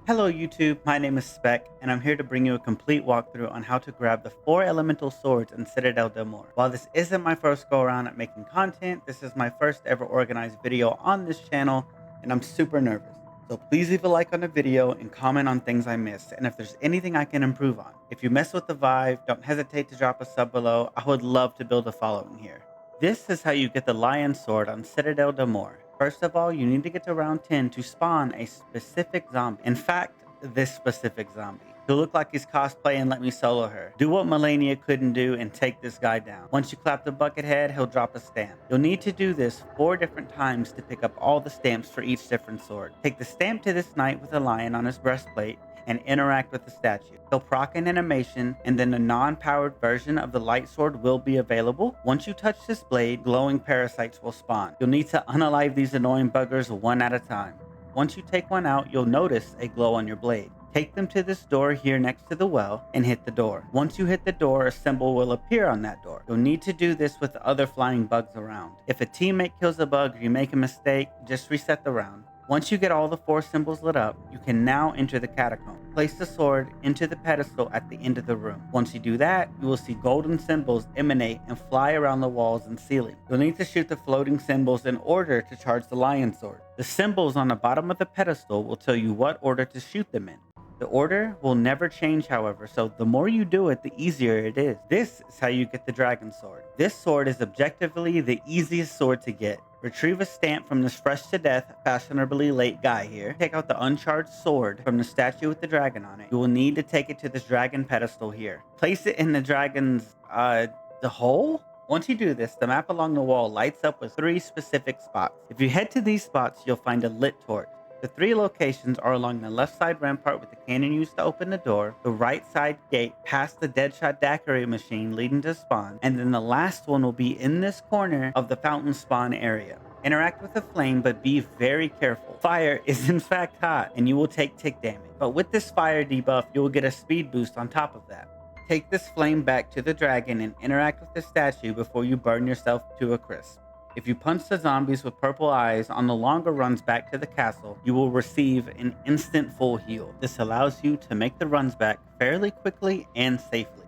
Hello YouTube, my name is Spec, and I'm here to bring you a complete walkthrough on how to grab the 4 elemental swords in Citadelle de Morts. While this isn't my first go around at making content, this is my first ever organized video on this channel, and I'm super nervous. So please leave a like on the video and comment on things I missed, and if there's anything I can improve on. If you mess with the vibe, don't hesitate to drop a sub below. I would love to build a following here. This is how you get the Lion Sword on Citadelle de Morts. First of all, you need to get to round 10 to spawn a specific zombie. In fact, this specific zombie. He'll look like he's cosplaying Let Me Solo Her. Do what Melania couldn't do and take this guy down. Once you clap the bucket head, he'll drop a stamp. You'll need to do this 4 different times to pick up all the stamps for each different sword. Take the stamp to this knight with a lion on his breastplate and interact with the statue. He'll proc an animation, and then a non-powered version of the light sword will be available. Once you touch this blade, glowing parasites will spawn. You'll need to unalive these annoying buggers one at a time. Once you take one out, you'll notice a glow on your blade. Take them to this door here next to the well and hit the door. Once you hit the door, a symbol will appear on that door. You'll need to do this with the other flying bugs around. If a teammate kills a bug or you make a mistake, just reset the round. Once you get all the 4 symbols lit up, you can now enter the catacomb. Place the sword into the pedestal at the end of the room. Once you do that, you will see golden symbols emanate and fly around the walls and ceiling. You'll need to shoot the floating symbols in order to charge the lion sword. The symbols on the bottom of the pedestal will tell you what order to shoot them in. The order will never change, however, so the more you do it, the easier it is. This is how you get the dragon sword. This sword is objectively the easiest sword to get. Retrieve a stamp from this fresh to death, fashionably late guy here. Take out the uncharged sword from the statue with the dragon on it. You will need to take it to this dragon pedestal here. Place it in the dragon's, the hole? Once you do this, the map along the wall lights up with 3 specific spots. If you head to these spots, you'll find a lit torch. The 3 locations are along the left side rampart with the cannon used to open the door, the right side gate past the Deadshot daiquiri machine leading to spawn, and then the last one will be in this corner of the fountain spawn area. Interact with the flame, but be very careful. Fire is in fact hot, and you will take tick damage. But with this fire debuff, you will get a speed boost on top of that. Take this flame back to the dragon and interact with the statue before you burn yourself to a crisp. If you punch the zombies with purple eyes on the longer runs back to the castle, you will receive an instant full heal. This allows you to make the runs back fairly quickly and safely.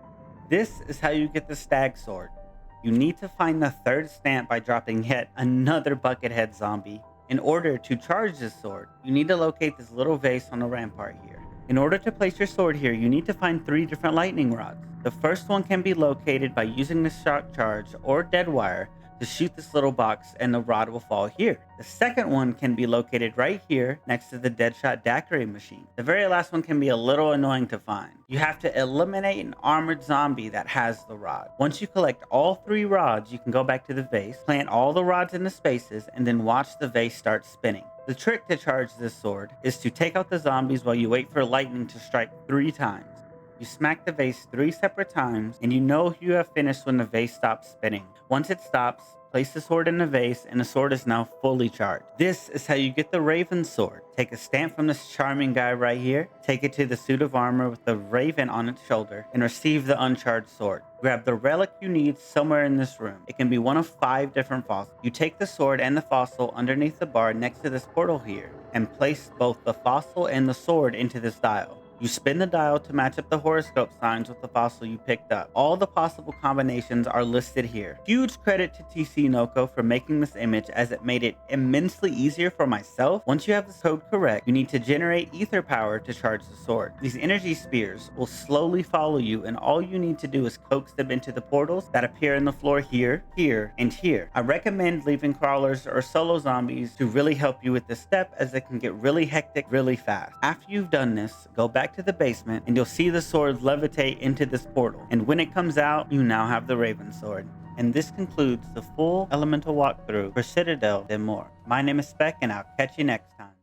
This is how you get the stag sword. You need to find the 3rd stamp by dropping yet another buckethead zombie. In order to charge this sword, you need to locate this little vase on the rampart here. In order to place your sword here, you need to find 3 different lightning rods. The first one can be located by using the shock charge or dead wire to shoot this little box, and the rod will fall here. The second one can be located right here next to the Deadshot daiquiri machine. The very last one can be a little annoying to find. You have to eliminate an armored zombie that has the rod. Once you collect all 3 rods, you can go back to the vase, plant all the rods in the spaces, and then watch the vase start spinning. The trick to charge this sword is to take out the zombies while you wait for lightning to strike 3 times. You smack the vase 3 separate times, and you know you have finished when the vase stops spinning. Once it stops, place the sword in the vase, and the sword is now fully charged. This is how you get the raven sword. Take a stamp from this charming guy right here, take it to the suit of armor with the raven on its shoulder, and receive the uncharged sword. Grab the relic you need somewhere in this room. It can be one of 5 different fossils. You take the sword and the fossil underneath the bar next to this portal here, and place both the fossil and the sword into this dial. You spin the dial to match up the horoscope signs with the fossil you picked up. All the possible combinations are listed here. Huge credit to TC Noko for making this image, as it made it immensely easier for myself. Once you have this code correct, you need to generate ether power to charge the sword. These energy spears will slowly follow you, and all you need to do is coax them into the portals that appear in the floor here, here, and here. I recommend leaving crawlers or solo zombies to really help you with this step, as it can get really hectic really fast. After you've done this, go back to the basement and you'll see the sword levitate into this portal, and when it comes out, you now have the raven sword. And this concludes the full elemental walkthrough for Citadelle de Morts. My name is Spec, and I'll catch you next time.